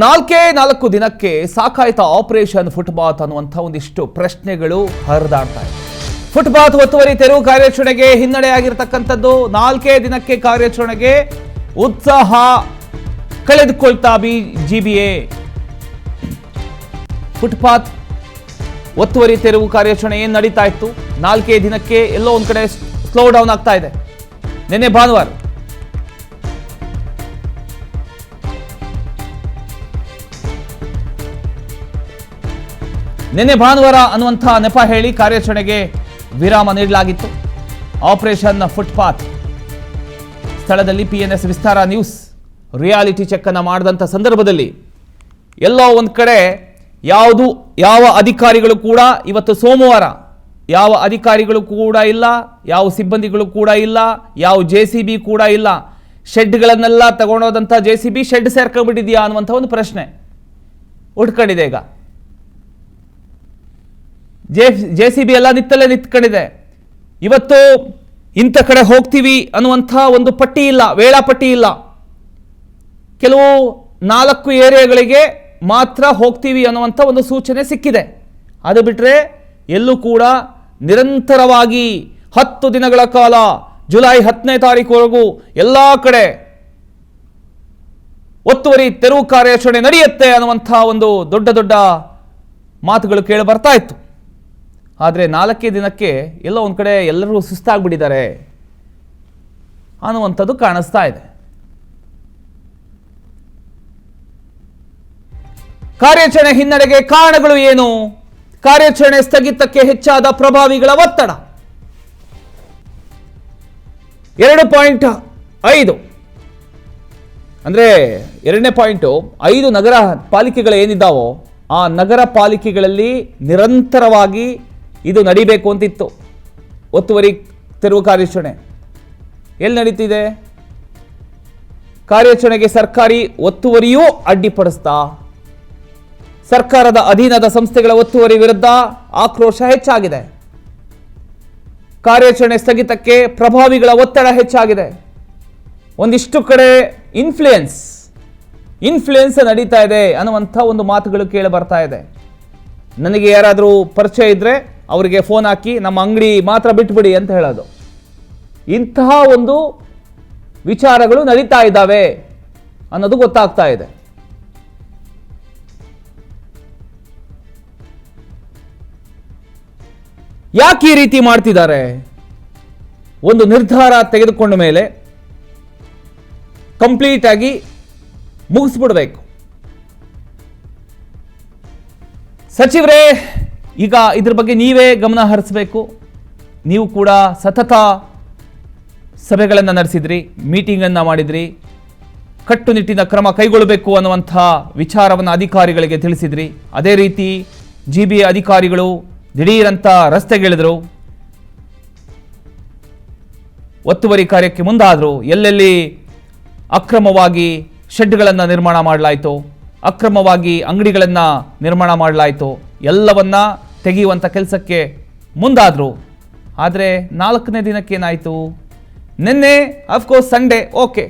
4 ದಿನಕ್ಕೆ ಸಾಕಾಯ್ತ operation footpath ಅನ್ನುವಂಥ ಒಂದಿಷ್ಟು ಪ್ರಶ್ನೆಗಳು ಹರಿದಾಡ್ತಾ ಇದೆ. ಫುಟ್ಪಾತ್ ಒತ್ತುವರಿ ತೆರವು ಕಾರ್ಯಾಚರಣೆಗೆ ಹಿನ್ನಡೆಯಾಗಿರತಕ್ಕಂಥದ್ದು. 4 ದಿನಕ್ಕೆ ಕಾರ್ಯಾಚರಣೆಗೆ ಉತ್ಸಾಹ ಕಳೆದುಕೊಳ್ತಾ ಜಿಬಿಎ. ಫುಟ್ಪಾತ್ ಒತ್ತುವರಿ ತೆರವು ಕಾರ್ಯಾಚರಣೆ ಏನು ನಡೀತಾ ಇತ್ತು, 4 ದಿನಕ್ಕೆ ಎಲ್ಲೋ ಒಂದ್ ಕಡೆ ಸ್ಲೋ ಡೌನ್ ಆಗ್ತಾ ಇದೆ. ನಿನ್ನೆ ಭಾನುವಾರ ಅನ್ನುವಂಥ ನೆಪ ಹೇಳಿ ಕಾರ್ಯಾಚರಣೆಗೆ ವಿರಾಮ ನೀಡಲಾಗಿತ್ತು. ಆಪರೇಷನ್ ಫುಟ್ಪಾತ್ ಸ್ಥಳದಲ್ಲಿ PNS ವಿಸ್ತಾರ ನ್ಯೂಸ್ ರಿಯಾಲಿಟಿ ಚೆಕ್ ಅನ್ನು ಮಾಡಿದಂಥ ಸಂದರ್ಭದಲ್ಲಿ ಎಲ್ಲೋ ಒಂದು ಕಡೆ ಯಾವ ಅಧಿಕಾರಿಗಳು ಕೂಡ ಇವತ್ತು ಸೋಮವಾರ ಯಾವ ಅಧಿಕಾರಿಗಳು ಕೂಡ ಇಲ್ಲ, ಯಾವ ಸಿಬ್ಬಂದಿಗಳು ಕೂಡ ಇಲ್ಲ, ಯಾವ JCB ಕೂಡ ಇಲ್ಲ. ಶೆಡ್ಗಳನ್ನೆಲ್ಲ ತಗೊಂಡೋದಂಥ JCB ಶೆಡ್ ಸೇರ್ಕೊಂಡ್ಬಿಟ್ಟಿದೆಯಾ ಅನ್ನುವಂಥ ಒಂದು ಪ್ರಶ್ನೆ ಉಟ್ಕೊಂಡಿದೆ. ಈಗ JCB ಎಲ್ಲ ನಿಂತ್ಕೊಂಡಿದೆ. ಇವತ್ತು ಇಂಥ ಕಡೆ ಹೋಗ್ತೀವಿ ಅನ್ನುವಂಥ ಒಂದು ಪಟ್ಟಿ ಇಲ್ಲ, ವೇಳಾಪಟ್ಟಿ ಇಲ್ಲ. ಕೆಲವು 4 ಏರಿಯಾಗಳಿಗೆ ಮಾತ್ರ ಹೋಗ್ತೀವಿ ಅನ್ನುವಂಥ ಒಂದು ಸೂಚನೆ ಸಿಕ್ಕಿದೆ. ಅದು ಬಿಟ್ಟರೆ ಎಲ್ಲೂ ಕೂಡ ನಿರಂತರವಾಗಿ 10 ದಿನಗಳ ಕಾಲ ಜುಲೈ 10ನೇ ತಾರೀಕುವರೆಗೂ ಎಲ್ಲ ಕಡೆ ಒತ್ತುವರಿ ತೆರವು ಕಾರ್ಯಾಚರಣೆ ನಡೆಯುತ್ತೆ ಅನ್ನುವಂಥ ಒಂದು ದೊಡ್ಡ ಮಾತುಗಳು ಕೇಳಿ ಬರ್ತಾ ಇತ್ತು. ಆದರೆ 4 ದಿನಕ್ಕೆ ಎಲ್ಲೋ ಒಂದು ಕಡೆ ಎಲ್ಲರೂ ಸುಸ್ತಾಗ್ಬಿಟ್ಟಿದ್ದಾರೆ ಅನ್ನುವಂಥದ್ದು ಕಾಣಿಸ್ತಾ ಇದೆ. ಕಾರ್ಯಾಚರಣೆ ಹಿನ್ನಡೆಗೆ ಕಾರಣಗಳು ಏನು? ಕಾರ್ಯಾಚರಣೆ ಸ್ಥಗಿತಕ್ಕೆ ಹೆಚ್ಚಾದ ಪ್ರಭಾವಿಗಳ ಒತ್ತಡ. 2.5 ಅಂದರೆ 2ನೇ ಪಾಯಿಂಟು 5 ನಗರ ಪಾಲಿಕೆಗಳು ಏನಿದ್ದಾವೋ ಆ ನಗರ ಪಾಲಿಕೆಗಳಲ್ಲಿ ನಿರಂತರವಾಗಿ ಇದು ನಡಿಬೇಕು ಅಂತಿತ್ತು. ಒತ್ತುವರಿ ತೆರವು ಕಾರ್ಯಾಚರಣೆ ಎಲ್ಲಿ ನಡೀತಿದೆ? ಕಾರ್ಯಾಚರಣೆಗೆ ಸರ್ಕಾರಿ ಒತ್ತುವರಿಯೂ ಅಡ್ಡಿಪಡಿಸ್ತಾ ಸರ್ಕಾರದ ಅಧೀನದ ಸಂಸ್ಥೆಗಳ ಒತ್ತುವರಿ ವಿರುದ್ಧ ಆಕ್ರೋಶ ಹೆಚ್ಚಾಗಿದೆ. ಕಾರ್ಯಾಚರಣೆ ಸ್ಥಗಿತಕ್ಕೆ ಪ್ರಭಾವಿಗಳ ಒತ್ತಡ ಹೆಚ್ಚಾಗಿದೆ. ಒಂದಿಷ್ಟು ಕಡೆ ಇನ್ಫ್ಲೂಯೆನ್ಸ್ ನಡೀತಾ ಇದೆ ಅನ್ನುವಂಥ ಒಂದು ಮಾತುಗಳು ಕೇಳಿ ಬರ್ತಾ ಇದೆ. ನನಗೆ ಯಾರಾದರೂ ಪರಿಚಯ ಇದ್ದರೆ ಅವರಿಗೆ ಫೋನ್ ಹಾಕಿ ನಮ್ಮ ಅಂಗಡಿ ಮಾತ್ರ ಬಿಟ್ಬಿಡಿ ಅಂತ ಹೇಳೋದು. ಇಂತಹ ಒಂದು ವಿಚಾರಗಳು ನಡೀತಾ ಇದ್ದಾವೆ ಅನ್ನೋದು ಗೊತ್ತಾಗ್ತಾ ಇದೆ. ಯಾಕೆ ಈ ರೀತಿ ಮಾಡ್ತಿದ್ದಾರೆ? ಒಂದು ನಿರ್ಧಾರ ತೆಗೆದುಕೊಂಡ ಮೇಲೆ ಕಂಪ್ಲೀಟ್ ಆಗಿ ಮುಗಿಸ್ಬಿಡ್ಬೇಕು. ಸಚಿವರೇ, ಈಗ ಇದ್ರ ಬಗ್ಗೆ ನೀವೇ ಗಮನ ಹರಿಸಬೇಕು. ನೀವು ಕೂಡ ಸತತ ಸಭೆಗಳನ್ನು ನಡೆಸಿದ್ರಿ, ಮೀಟಿಂಗನ್ನು ಮಾಡಿದ್ರಿ, ಕಟ್ಟುನಿಟ್ಟಿನ ಕ್ರಮ ಕೈಗೊಳ್ಳಬೇಕು ಅನ್ನುವಂಥ ವಿಚಾರವನ್ನು ಅಧಿಕಾರಿಗಳಿಗೆ ತಿಳಿಸಿದ್ರಿ. ಅದೇ ರೀತಿ GBA ಅಧಿಕಾರಿಗಳು ದಿಢೀರಂತ ರಸ್ತೆಗಿಳಿದ್ರು, ಒತ್ತುವರಿ ಕಾರ್ಯಕ್ಕೆ ಮುಂದಾದರು. ಎಲ್ಲೆಲ್ಲಿ ಅಕ್ರಮವಾಗಿ ಶೆಡ್ಗಳನ್ನು ನಿರ್ಮಾಣ ಮಾಡಲಾಯಿತು, ಅಕ್ರಮವಾಗಿ ಅಂಗಡಿಗಳನ್ನು ನಿರ್ಮಾಣ ಮಾಡಲಾಯಿತು, ಎಲ್ಲವನ್ನ ತೆಗೆಯುವಂಥ ಕೆಲಸಕ್ಕೆ ಮುಂದಾದರು. ಆದರೆ 4ನೇ ದಿನಕ್ಕೇನಾಯಿತು? ನಿನ್ನೆ ಅಫ್ಕೋರ್ಸ್ ಸಂಡೇ, ಓಕೆ,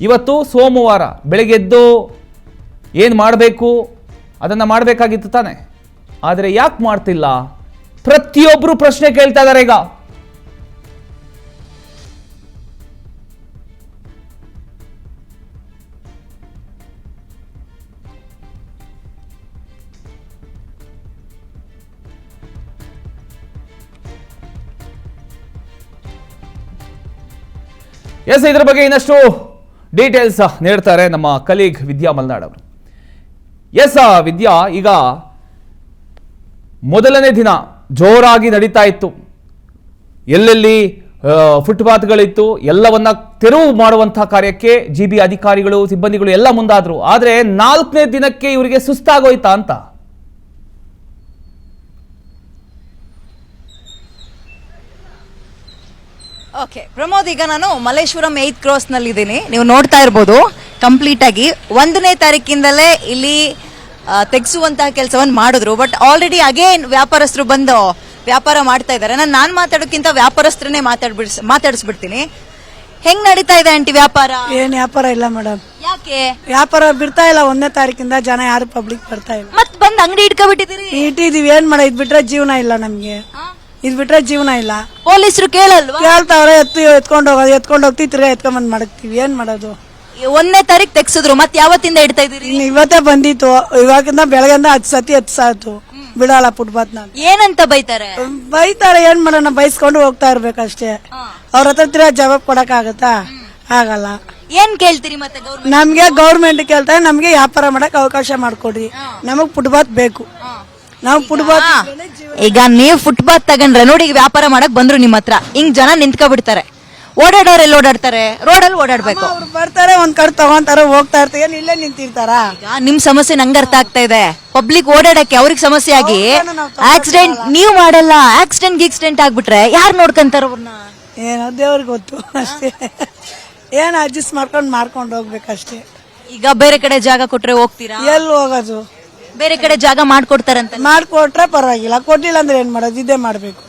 ಇವತ್ತು ಸೋಮವಾರ ಬೆಳಗ್ಗೆದ್ದು ಏನು ಮಾಡಬೇಕು ಅದನ್ನು ಮಾಡಬೇಕಾಗಿತ್ತು ತಾನೆ. ಆದರೆ ಯಾಕೆ ಮಾಡ್ತಿಲ್ಲ? ಪ್ರತಿಯೊಬ್ಬರು ಪ್ರಶ್ನೆ ಕೇಳ್ತಾ ಇದ್ದಾರೆ. ಈಗ ಇದರ ಬಗ್ಗೆ ಇನ್ನಷ್ಟು ಡೀಟೇಲ್ಸ್ ನೀಡ್ತಾರೆ ನಮ್ಮ ಕಲೀಗ್ ವಿದ್ಯಾ ಮಲ್ನಾಡ್ ಅವರು. ವಿದ್ಯಾ, ಈಗ ಮೊದಲನೇ ದಿನ ಜೋರಾಗಿ ನಡೀತಾ ಇತ್ತು. ಎಲ್ಲೆಲ್ಲಿ ಫುಟ್ಪಾತ್ಗಳಿತ್ತು ಎಲ್ಲವನ್ನ ತೆರವು ಮಾಡುವಂತಹ ಕಾರ್ಯಕ್ಕೆ GBA ಅಧಿಕಾರಿಗಳು ಸಿಬ್ಬಂದಿಗಳು ಎಲ್ಲ ಮುಂದಾದ್ರು. ಆದರೆ 4ನೇ ದಿನಕ್ಕೆ ಇವರಿಗೆ ಸುಸ್ತಾಗೋಯ್ತಾ ಅಂತ? ಓಕೆ ಪ್ರಮೋದ್, ಈಗ ನಾನು ಮಲ್ಲೇಶ್ವರಂ 8th ಕ್ರಾಸ್ ನಲ್ಲಿ ಇದ್ದೀನಿ. ನೀವು ನೋಡ್ತಾ ಇರ್ಬೋದು ಕಂಪ್ಲೀಟ್ ಆಗಿ 1ನೇ ತಾರೀಕಿಂದಲೇ ಇಲ್ಲಿ ತೆಗೆಸುವಂತಹ ಕೆಲಸವನ್ನು ಮಾಡಿದ್ರು. ಬಟ್ ಆಲ್ರೆಡಿ ಅಗೇನ್ ವ್ಯಾಪಾರಸ್ಥರು ಬಂದು ವ್ಯಾಪಾರ ಮಾಡ್ತಾ ಇದ್ದಾರೆ. ನಾನು ಮಾತಾಡೋಕ್ಕಿಂತ ವ್ಯಾಪಾರಸ್ಥರನ್ನೇ ಮಾತಾಡಿಸ್ಬಿಡ್ತೀನಿ. ಹೆಂಗ್ ನಡೀತಾ ಇದೆ ಆಂಟಿ ವ್ಯಾಪಾರ? ಏನ್ ವ್ಯಾಪಾರ ಇಲ್ಲ ಮೇಡಮ್, ಯಾಕೆ ವ್ಯಾಪಾರ ಬಿಡ್ತಾ ಇಲ್ಲ. 1ನೇ ತಾರೀಕಿಂದ ಜನ ಯಾರು ಪಬ್ಲಿಕ್ ಬರ್ತಾ ಇಲ್ಲ. ಮತ್ ಬಂದ್ ಅಂಗಡಿ ಇಟ್ಕೊಬಿಟ್ಟಿದ್ದೀರಿ. ಇಟ್ಟಿದೀವಿ, ಏನ್ ಮಾಡ, ಇದ್ ಬಿಟ್ರೆ ಜೀವನ ಇಲ್ಲ ನಮ್ಗೆ, ಇದ್ ಬಿಟ್ರೆ ಜೀವನ ಇಲ್ಲ. ಪೊಲೀಸರು ಕೇಳಲ್ವಾ? ಕೇಳ್ತಾವ್ರೆ, ಎತ್ಕೊಂಡು ಹೋಗ್ತೀವಿ, ತಿರ್ಗಾ ಎತ್ಕೊಂಡ್ ಮಾಡ್ತೀವಿ, ಏನ್ ಮಾಡೋದು? 1ನೇ ತಾರೀಕು ತೆಗ್ಸಿದ್ರು, ಮತ್ ಯಾವತ್ತಿಂದ ಇಡ್ತಾ ಇದೀರಿ? ಇನ್ನು ಇವತ್ತೇ ಬಂದಿತ್ತು, ಇವಾಗಿಂದ ಬೆಳಗ್ಗೆಂದ 10 ಸತಿ 10 ಸಾತು ಬಿಡಲ್ಲ ಫುಟ್ಪಾತ್ ನ. ಏನಂತ ಬೈತಾರೆ? ಬೈತಾರೆ, ಏನ್ ಮಾಡೋಣ, ಬೈಸ್ಕೊಂಡು ಹೋಗ್ತಾ ಇರ್ಬೇಕಷ್ಟೇ. ಅವ್ರ ಹತ್ರ ತಿರ್ಗಾ ಜವಾಬ್ ಕೊಡಕ್ ಆಗತ್ತಾ? ಆಗಲ್ಲ. ಏನ್ ಕೇಳ್ತೀರಿ ಮತ್ತೆ ಗೌರ್ಮೆಂಟ್? ನಮ್ಗೆ ಗೌರ್ಮೆಂಟ್ ಕೇಳ್ತಾರೆ, ನಮ್ಗೆ ವ್ಯಾಪಾರ ಮಾಡಕ್ ಅವಕಾಶ ಮಾಡ್ಕೊಡ್ರಿ, ನಮಗ್ ಫುಟ್ಪಾತ್ ಬೇಕು. ನಾವು ಫುಟ್ಪಾತ್ ಈಗ ನೀವು ಫುಟ್ಪಾತ್ ತಗೊಂಡ್ರೆ ನೋಡಿ, ಈಗ ವ್ಯಾಪಾರ ಮಾಡಕ್ ಬಂದ್ರು ನಿಮ್ ಹತ್ರ, ಹಿಂಗ್ ಜನ ನಿಂತ್ಕೊಬಿಡ್ತಾರೆ. ಓಡಾಡೋರು ಎಲ್ಲಿ ಓಡಾಡ್ತಾರೆ? ರೋಡಲ್ಲಿ ಓಡಾಡ್ಬೇಕು. ಅವ್ರು ಬರ್ತಾರೆ, ಒಂದ್ ಕಡೆ ತಗೊಂತಾರೆ, ಹೋಗ್ತಾ ಇರ್ತಾರೆ, ಏನ್ ಇಲ್ಲೇ ನಿಂತಿರ್ತಾರ? ಈಗ ನಿಮ್ ಸಮಸ್ಯೆ ನಂಗೆ ಅರ್ಥ ಆಗ್ತಾ ಇದೆ. ಪಬ್ಲಿಕ್ ಓಡಾಡಕ್ಕೆ ಅವ್ರಿಗೆ ಸಮಸ್ಯೆ ಆಗಿ ಆಕ್ಸಿಡೆಂಟ್ ನೀವು ಮಾಡಲ್ಲ, ಆಕ್ಸಿಡೆಂಟ್ ಆಗ್ಬಿಟ್ರೆ ಯಾರು ನೋಡ್ಕೊಂತಾರ ಅವ್ರನ್ನ? ಏನೋ ದೇವ್ರಿಗೆ ಗೊತ್ತು ಅಷ್ಟೇ. ಏನ್ ಅಡ್ಜಸ್ಟ್ ಮಾಡ್ಕೊಂಡು ಹೋಗ್ಬೇಕಷ್ಟೇ. ಈಗ ಬೇರೆ ಕಡೆ ಜಾಗ ಕೊಟ್ರೆ ಹೋಗ್ತೀರಾ? ಎಲ್ಲಿ ಹೋಗೋದು? ಬೇರೆ ಕಡೆ ಜಾಗ ಮಾಡ್ಕೊಡ್ತಾರಂತ. ಮಾಡ್ಕೊಟ್ರೆ ಪರವಾಗಿಲ್ಲ, ಕೊಟ್ಟಿಲ್ಲ ಅಂದ್ರೆ ಏನ್ ಮಾಡೋದು? ಇದೇ ಮಾಡ್ಬೇಕು.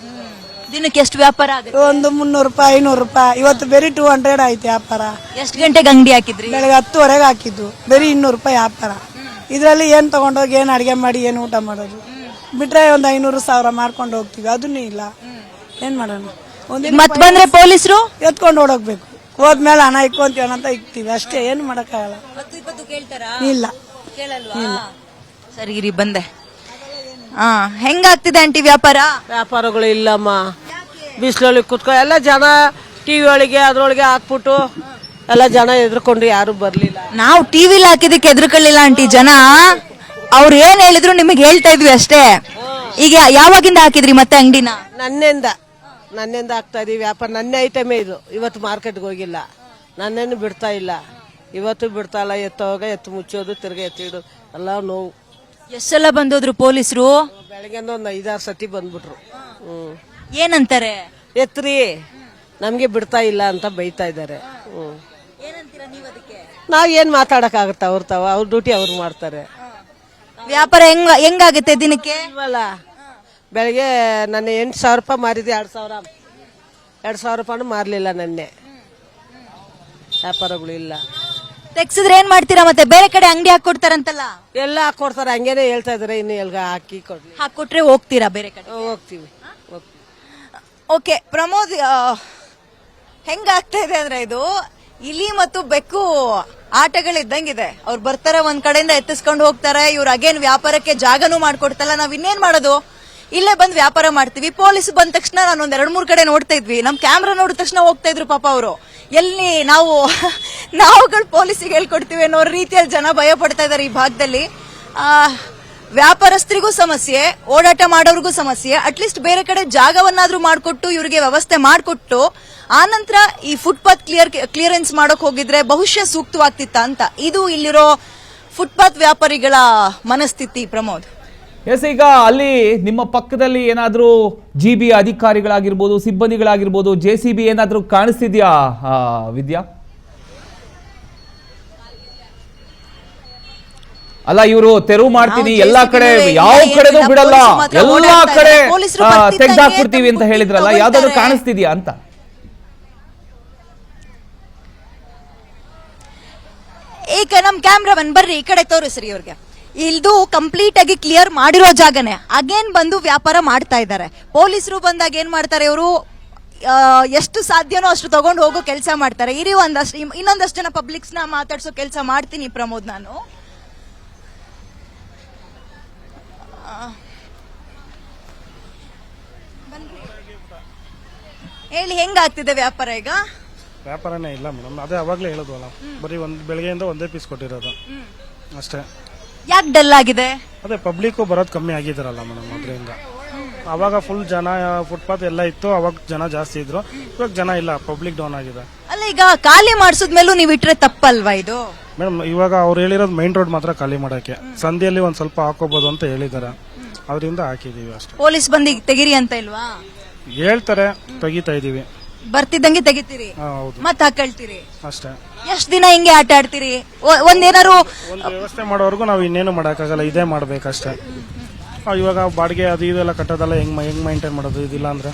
ದಿನಕ್ಕೆ ಎಷ್ಟು ವ್ಯಾಪಾರ ಆಗುತ್ತೆ? ಒಂದು 300 ರೂಪಾಯಿ 500 ರೂಪಾಯಿ. ಇವತ್ತು ಬೇರೆ 200 ಆಯ್ತು ವ್ಯಾಪಾರ. ಎಷ್ಟು ಗಂಟೆಗೆ ಅಂಗಡಿ ಹಾಕಿದ್ರಿ? ಬೆಳಗ್ಗೆ 10ವರೆಗೆ ಹಾಕಿದ್ದು, ಬೇರೆ 200 ರೂಪಾಯಿ ವ್ಯಾಪಾರ. ಇದ್ರಲ್ಲಿ ಏನ್ ತಗೊಂಡೋಗಿ ಏನ್ ಅಡಿಗೆ ಮಾಡಿ ಏನ್ ಊಟ ಮಾಡೋದು? ಬಿಟ್ರೆ ಒಂದ್ 500-1000 ಮಾಡ್ಕೊಂಡು ಹೋಗ್ತೀವಿ, ಅದನ್ನೂ ಇಲ್ಲ. ಏನ್ ಮಾಡೋಣ? ಮತ್ ಬಂದ್ರೆ ಪೊಲೀಸರು ಎತ್ಕೊಂಡು ಓಡೋಗ್ಬೇಕು. ಹೋದ್ಮೇಲೆ ಹಣ ಇಕ್ಕೊಂತೀವಿ ಅಂತ ಇಕ್ತೀವಿ ಅಷ್ಟೇ, ಏನ್ ಮಾಡಕ್ಕಾಗಲ್ಲ. ಇಲ್ಲ, ಸರಿ ಇರಿ ಬಂದೆ. ಹೆಂಗಾಗ್ತಿದೆ ಆಂಟಿ ವ್ಯಾಪಾರ? ವ್ಯಾಪಾರಗಳು ಇಲ್ಲಮ್ಮ, ಬಿಸಿಲಲ್ಲಿ ಕುತ್ಕೊ ಎಲ್ಲ ಜನ ಟಿವಿ ಒಳಗೆ ಅದ್ರೊಳಗೆ ಹಾಕ್ಬಿಟ್ಟು ಎಲ್ಲ ಜನ ಎದ್ರಕೊಂಡು ಯಾರು ಬರ್ಲಿಲ್ಲ. ನಾವು ಟಿವಿಲಿ ಹಾಕಿದಕ್ಕೆ ಎದ್ರುಕೊಳ್ಳಿಲ್ಲ ಆಂಟಿ, ಜನ ಅವ್ರು ಏನ್ ಹೇಳಿದ್ರು ನಿಮಗೆ ಹೇಳ್ತಾ ಇದ್ವಿ ಅಷ್ಟೇ. ಈಗ ಯಾವಾಗಿಂದ ಹಾಕಿದ್ರಿ ಮತ್ತೆ ಅಂಗಡಿನ? ನನ್ನಿಂದ ಆಗ್ತಾ ಇದೀವಿ ವ್ಯಾಪಾರ. ನನ್ನೇ ಐಟಮೇ ಇದು. ಇವತ್ತು ಮಾರ್ಕೆಟ್ಗೆ ಹೋಗಿಲ್ಲ, ನನ್ನೇನು ಬಿಡ್ತಾ ಇಲ್ಲ. ಇವತ್ತು ಬಿಡ್ತಾ ಇಲ್ಲ. ಎತ್ತು ಮುಚ್ಚೋದು, ತಿರ್ಗಿ ಎತ್ತಿಡು, ಎಲ್ಲ ನೋವು. ಎಷ್ಟೆಲ್ಲ ಬಂದೋದ್ರು ಪೊಲೀಸರು? ಬೆಳಗ್ಗೆ ಒಂದು 5-6 ಸತಿ ಬಂದ್ಬಿಟ್ರು. ಏನಂತಾರೆ? ಎತ್ರಿ, ನಮ್ಗೆ ಬಿಡ್ತಾ ಇಲ್ಲ ಅಂತ ಬೈತಾ ಇದ್ದಾರೆ. ನಾವ್ ಏನ್ ಮಾತಾಡಕ್ ಆಗುತ್ತ? ಅವ್ರ ಡ್ಯೂಟಿ ಅವ್ರು ಮಾಡ್ತಾರೆ. ವ್ಯಾಪಾರ ಹೆಂಗಾಗುತ್ತೆ ದಿನಕ್ಕೆ? ಇಲ್ವಲ್ಲ, ಬೆಳಗ್ಗೆ ನನ್ನ 8,000 ರೂಪಾಯಿ ಮಾರಿದ್ದೆ, 2,000 ರೂಪಾಯಿ ಮಾರ್ಲಿಲ್ಲ. ನನ್ನೆ ವ್ಯಾಪಾರಗಳು ಇಲ್ಲ. ತೆಗ್ಸಿದ್ರೆ ಏನ್ ಮಾಡ್ತೀರಾ ಮತ್ತೆ? ಬೇರೆ ಕಡೆ ಅಂಗಡಿ ಹಾಕೊಡ್ತಾರಂತಲ್ಲ? ಎಲ್ಲ ಹಾಕೊಡ್ತಾರೆ, ಹಂಗೇನೆ ಹೇಳ್ತಾ ಇದಾರೆ. ಇನ್ನು ಎಲ್ಗ ಹಾಕಿ ಕೊಡ್ಲಿ, ಹಾಕೊಟ್ರೆ ಹೋಗ್ತೀರಾ ಬೇರೆ ಕಡೆ? ಹೋಗ್ತೀವಿ. ಓಕೆ ಪ್ರಮೋದ್, ಹೆಂಗಾಗ್ತಾ ಇದೆ ಅಂದ್ರೆ ಇದು ಇಲಿ ಮತ್ತು ಬೆಕ್ಕು ಆಟಗಳಿದ್ದಂಗಿದೆ. ಅವ್ರು ಬರ್ತಾರೆ, ಒಂದ್ ಕಡೆಯಿಂದ ಎತ್ತಿಸ್ಕೊಂಡು ಹೋಗ್ತಾರೆ, ಇವ್ರು ಅಗೇನ್ ವ್ಯಾಪಾರಕ್ಕೆ ಜಾಗನೂ ಮಾಡ್ಕೊಡ್ತಲ್ಲ. ನಾವ್ ಇನ್ನೇನ್ ಮಾಡೋದು? ಇಲ್ಲೇ ಬಂದ್ ವ್ಯಾಪಾರ ಮಾಡ್ತೀವಿ. ಪೊಲೀಸ್ ಬಂದ ತಕ್ಷಣ ನಾನು ಒಂದ್ 2-3 ಕಡೆ ನೋಡ್ತಾ ಇದ್ವಿ. ನಮ್ ಕ್ಯಾಮ್ರಾ ನೋಡಿದ ತಕ್ಷಣ ಹೋಗ್ತಾ ಇದ್ರು ಪಾಪ ಅವರು. ಎಲ್ಲಿ ನಾವುಗಳು ಪೊಲೀಸಿಗೆ ಹೇಳ್ಕೊಡ್ತೀವಿ ಅನ್ನೋ ರೀತಿಯಲ್ಲಿ ಜನ ಭಯ ಪಡ್ತಾ ಇದಾರೆ ಈ ಭಾಗದಲ್ಲಿ. ವ್ಯಾಪಾರಸ್ಥರಿಗೂ ಸಮಸ್ಯೆ, ಓಡಾಟ ಮಾಡೋರ್ಗೂ ಸಮಸ್ಯೆ. ಅಟ್ಲೀಸ್ಟ್ ಬೇರೆ ಕಡೆ ಜಾಗವನ್ನಾದ್ರೂ ಮಾಡಿಕೊಟ್ಟು ಇವ್ರಿಗೆ ವ್ಯವಸ್ಥೆ ಮಾಡಿಕೊಟ್ಟು ಆನಂತರ ಈ ಫುಟ್ಪಾತ್ ಕ್ಲಿಯರೆನ್ಸ್ ಮಾಡೋಕ್ ಹೋಗಿದ್ರೆ ಬಹುಶಃ ಸೂಕ್ತವಾಗ್ತಿತ್ತ ಅಂತ. ಇದು ಇಲ್ಲಿರೋ ಫುಟ್ಪಾತ್ ವ್ಯಾಪಾರಿಗಳ ಮನಸ್ಥಿತಿ. ಪ್ರಮೋದ್, ಎಸ್, ಈಗ ಅಲ್ಲಿ ನಿಮ್ಮ ಪಕ್ಕದಲ್ಲಿ ಏನಾದರೂ GB ಅಧಿಕಾರಿಗಳಾಗಿರ್ಬೋದು, ಸಿಬ್ಬಂದಿಗಳಾಗಿರ್ಬೋದು, JCB ಏನಾದರೂ ಕಾಣಿಸ್ತಿದ್ಯಾ ವಿದ್ಯಾ? ಅಲ್ಲ, ಇವರು ತೆರವು ಮಾಡ್ತೀನಿ, ಎಲ್ಲಾ ಕಡೆ ಯಾವ ಕಡೆನೂ ಬಿಡಲ್ಲ, ಎಲ್ಲಾ ಕಡೆ ತೆಗ್ದಾಕ್ಬಿಡ್ತೀವಿ ಅಂತ ಹೇಳಿದ್ರಲ್ಲ, ಯಾವ್ದಾದ್ರು ಕಾಣಿಸ್ತಿದ್ಯಾ ಅಂತ? ಈಗ ನಮ್ ಕ್ಯಾಮ್ರಾಮನ್ ಬರ್ರಿ ಈ ಕಡೆ ತೋರಿಸ್ರಿ ಅವ್ರಿಗೆ. ಇದು ಕಂಪ್ಲೀಟ್ ಆಗಿ ಕ್ಲಿಯರ್ ಮಾಡಿರೋ ಜಾಗನೇ ಅಗೇನ್ ಬಂದು ವ್ಯಾಪಾರ ಮಾಡ್ತಾ ಇದ್ದಾರೆ. ಪೊಲೀಸರು ಬಂದಾಗ ಏನ್ ಮಾಡ್ತಾರೆ, ಇವರು ಎಷ್ಟು ಸಾಧ್ಯನೋ ಅಷ್ಟು ತಗೊಂಡು ಹೋಗೋ ಕೆಲಸ ಮಾಡ್ತಾರೆ. ಇರಿ ಇನ್ನೊಂದಷ್ಟು ಜನ ಪಬ್ಲಿಕ್ಸ್ ನ ಮಾತಾಡ್ಸೋ ಕೆಲಸ ಮಾಡ್ತೀನಿ ಪ್ರಮೋದ್ ನಾನು. ಹೇಳಿ, ಹೆಂಗಾಗ್ತಿದೆ ವ್ಯಾಪಾರ ಈಗ? ವ್ಯಾಪಾರನೇ ಇಲ್ಲ ಮೇಡಮ್, ಅದೇ ಅವಾಗಲೇ ಹೇಳೋದಲ್ಲ, ಬರೀ ಬೆಳಗ್ಗೆಯಿಂದ ಒಂದೇ ಪೀಸ್ ಕೊಟ್ಟಿರೋದು ಅಷ್ಟೇ. ಯಾಕೆ ಡಲ್ ಆಗಿದೆ? ಅದೇ ಪಬ್ಲಿಕ್ ಬರೋದು ಕಮ್ಮಿ ಆಗಿದಾರಲ್ಲ ಮೇಡಮ್, ಅದರಿಂದ. ಅವಾಗ ಫುಲ್ ಜನ, ಫುಟ್ಪಾತ್ ಎಲ್ಲ ಇತ್ತು, ಅವಾಗ ಜನ ಜಾಸ್ತಿ ಇದ್ರು. ಇವಾಗ ಜನ ಇಲ್ಲ, ಪಬ್ಲಿಕ್ ಡೌನ್ ಆಗಿದೆ. ಅಲ್ಲ, ಈಗ ಖಾಲಿ ಮಾಡಿಸಿದ್ಮೇಲೂ ನೀವು ಇಟ್ರೆ ತಪ್ಪಲ್ವಾ ಇದು? ಮೇಡಮ್, ಇವಾಗ ಅವ್ರು ಹೇಳಿರೋದು ಮೈನ್ ರೋಡ್ ಮಾತ್ರ ಖಾಲಿ ಮಾಡಕ್ಕೆ, ಸಂಧಿಯಲ್ಲಿ ಒಂದ್ ಸ್ವಲ್ಪ ಹಾಕೋಬಹುದು ಅಂತ ಹೇಳಿದಾರೆ, ಅದರಿಂದ ಹಾಕಿದೀವಿ ಅಷ್ಟೇ. ಪೊಲೀಸ್ ಬಂದು ತೆಗಿರಿ ಅಂತ ಇಲ್ವಾ? ಹೇಳ್ತಾರೆ, ತೆಗಿತಾ ಇದೀವಿ. ಬರ್ತಿದ್ದಂಗೆ ತೆಗಿತೀರಿ, ಹೌದು, ಮತ್ ಹಾಕೊಳ್ತೀರಿ ಅಷ್ಟೇ. ಎಷ್ಟ್ ದಿನ ಹಿಂಗೆ ಆಟ ಆಡ್ತೀರಿ? ಒಂದೇನಾರು ಒಂದು ವ್ಯವಸ್ಥೆ ಮಾಡೋವರೆಗೂ ನಾವು ಇನ್ನೇನು ಮಾಡಕ್ಕಾಗಲ್ಲ, ಇದೇ ಮಾಡ್ಬೇಕಷ್ಟೇ. ಇವಾಗ ಬಾಡಿಗೆ ಅದು ಇದೆಲ್ಲ ಕಟ್ಟೋದಲ್ಲ ಹೆಂಗ್ ಮೈಂಟೈನ್ ಮಾಡೋದು ಇದಿಲ್ಲ ಅಂದ್ರೆ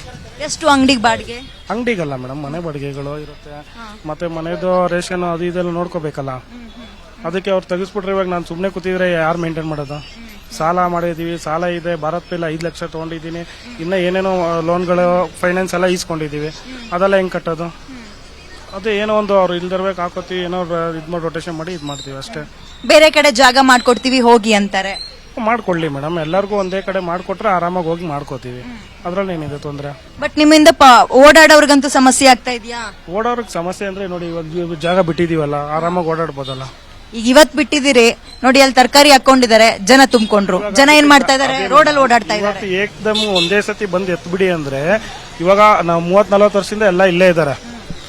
ಎಷ್ಟು ಅಂಗಡಿಗೆ ಬಾಡಿಗೆ? ಅಂಗಡಿಗಲ್ಲ ಮೇಡಮ್, ಮನೆ ಬಾಡಿಗೆಗಳು ಇರುತ್ತೆ, ಮತ್ತೆ ಮನೆದು ರೇಷನ್ ಅದು ಇದೆಲ್ಲ ನೋಡ್ಕೋಬೇಕಲ್ಲ. ಅದಕ್ಕೆ ಅವ್ರು ತೆಗಿಸ್ಬಿಟ್ರೆ ಇವಾಗ ನಾನು ಸುಮ್ಮನೆ ಕೂತಿದ್ರೆ ಯಾರು ಮೇಂಟೈನ್ ಮಾಡೋದು? ಸಾಲ ಮಾಡಿದೀವಿ, ಸಾಲ ಇದೆ, ಭಾರತ್ ಪೇಲಿ 5 ಲಕ್ಷ ತೊಗೊಂಡಿದ್ದೀನಿ, ಇನ್ನ ಏನೇನೋ ಲೋನ್ಗಳು ಫೈನಾನ್ಸ್ ಎಲ್ಲ ಈಸ್ಕೊಂಡಿದೀವಿ, ಅದೆಲ್ಲ ಹೆಂಗ್ ಕಟ್ಟೋದು? ಅದೇ ಏನೋ ಒಂದು ಅವ್ರು ಇಲ್ದಿರ್ಬೇಕು ಹಾಕೋತೀವಿ, ಏನೋ ಇದು ಮಾಡಿ ರೊಟೇಷನ್ ಮಾಡಿ ಇದು ಮಾಡ್ತೀವಿ ಅಷ್ಟೇ. ಬೇರೆ ಕಡೆ ಜಾಗ ಮಾಡ್ಕೊಡ್ತೀವಿ ಹೋಗಿ ಅಂತಾರೆ. ಮಾಡ್ಕೊಳ್ಳಿ ಮೇಡಮ್, ಎಲ್ಲರಿಗೂ ಒಂದೇ ಕಡೆ ಮಾಡ್ಕೊಟ್ರೆ ಆರಾಮಾಗಿ ಹೋಗಿ ಮಾಡ್ಕೋತೀವಿ, ಅದ್ರಲ್ಲಿ ಏನಿದೆ ತೊಂದರೆ? ಬಟ್ ನಿಮ್ಮಿಂದ ಓಡಾಡೋರ್ಗಂತೂ ಸಮಸ್ಯೆ ಆಗ್ತಾ ಇದೆಯಾ? ಓಡೋರ್ಗೆ ಸಮಸ್ಯೆ ಅಂದ್ರೆ ನೋಡಿ, ಇವಾಗ ಜಾಗ ಬಿಟ್ಟಿದೀವಲ್ಲ, ಆರಾಮಾಗಿ ಓಡಾಡ್ಬೋದಲ್ಲ. ಈಗ ಇವತ್ ಬಿಟ್ಟಿದ್ದೀರಿ ನೋಡಿ, ಅಲ್ಲಿ ತರಕಾರಿ ಹಾಕೊಂಡಿದ್ದಾರೆ, ಜನ ತುಂಬಿಕೊಂಡ್ರು. ಜನ ಏನ್ ಮಾಡ್ತಾ ಇದಾರೆ? ರೋಡಲ್ಲಿ ಓಡಾಡ್ತಾ ಇದ್ದಾರೆ. ಇವತ್ತು ಏಕ್ದಮ್ ಒಂದೇ ಸತಿ ಬಂದು ಎತ್ಬಿಡಿ ಅಂದ್ರೆ, ಇವಾಗ ನಾವು 30-40 ವರ್ಷದಿಂದ ಎಲ್ಲ ಇಲ್ಲೇ ಇದ್ದಾರೆ,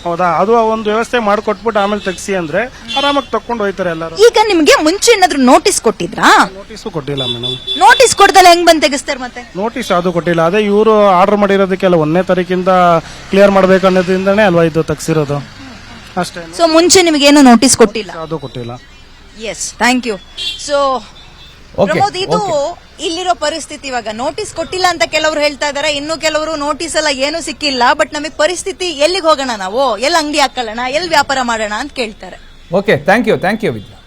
ಹೌದಾ? ಅದು ಒಂದು ವ್ಯವಸ್ಥೆ ಮಾಡ್ಕೊಟ್ಬಿಟ್ಟು ಆಮೇಲೆ ತೆಗ್ಸಿ ಅಂದ್ರೆ ಆರಾಮಾಗಿ ತಕೊಂಡು ಹೋಯ್ತಾರೆ ಎಲ್ಲರೂ. ಈಗ ನಿಮ್ಗೆ ಮುಂಚೆ ಏನಾದ್ರು ನೋಟಿಸ್ ಕೊಟ್ಟಿದ್ರಾ? ನೋಟಿಸು ಕೊಟ್ಟಿಲ್ಲ ಮೇಡಮ್. ನೋಟಿಸ್ ಕೊಡ್ದಲ್ಲ ಹೆಂಗ್ ಬಂದ್ ತೆಗಿಸ್ತಾರೆ ಮತ್ತೆ? ನೋಟಿಸ್ ಅದು ಕೊಟ್ಟಿಲ್ಲ, ಅದೇ ಇವರು ಆರ್ಡರ್ ಮಾಡಿರೋದಕ್ಕೆಲ್ಲ 1ನೇ ತಾರೀಕಿಂದ ಕ್ಲಿಯರ್ ಮಾಡ್ಬೇಕು ಅನ್ನೋದ್ರಿಂದನೇ ಅಲ್ವಾ ಇದು ತೆಗ್ಸಿರೋದು ಅಷ್ಟೇ. ಸೊ ಮುಂಚೆ ನಿಮ್ಗೇನು ನೋಟಿಸ್ ಕೊಟ್ಟಿಲ್ಲ? ಅದು ಕೊಟ್ಟಿಲ್ಲ. Yes, thank you. So Okay, Pramod, ಇದು ಇಲ್ಲಿರೋ ಪರಿಸ್ಥಿತಿ. ಇವಾಗ ನೋಟಿಸ್ ಕೊಟ್ಟಿಲ್ಲ ಅಂತ ಕೆಲವರು ಹೇಳ್ತಾ ಇದಾರೆ, ಇನ್ನು ಕೆಲವರು ನೋಟಿಸ್ ಎಲ್ಲ ಏನು ಸಿಕ್ಕಿಲ್ಲ, ಬಟ್ ನಮಗೆ ಪರಿಸ್ಥಿತಿ ಎಲ್ಲಿಗೆ ಹೋಗೋಣ ನಾವು, ಎಲ್ಲಿ ಅಂಗಡಿ ಹಾಕೊಳ್ಳೋಣ, ಎಲ್ಲಿ ವ್ಯಾಪಾರ ಮಾಡೋಣ ಅಂತ ಕೇಳ್ತಾರೆ. Okay, thank you Vidya.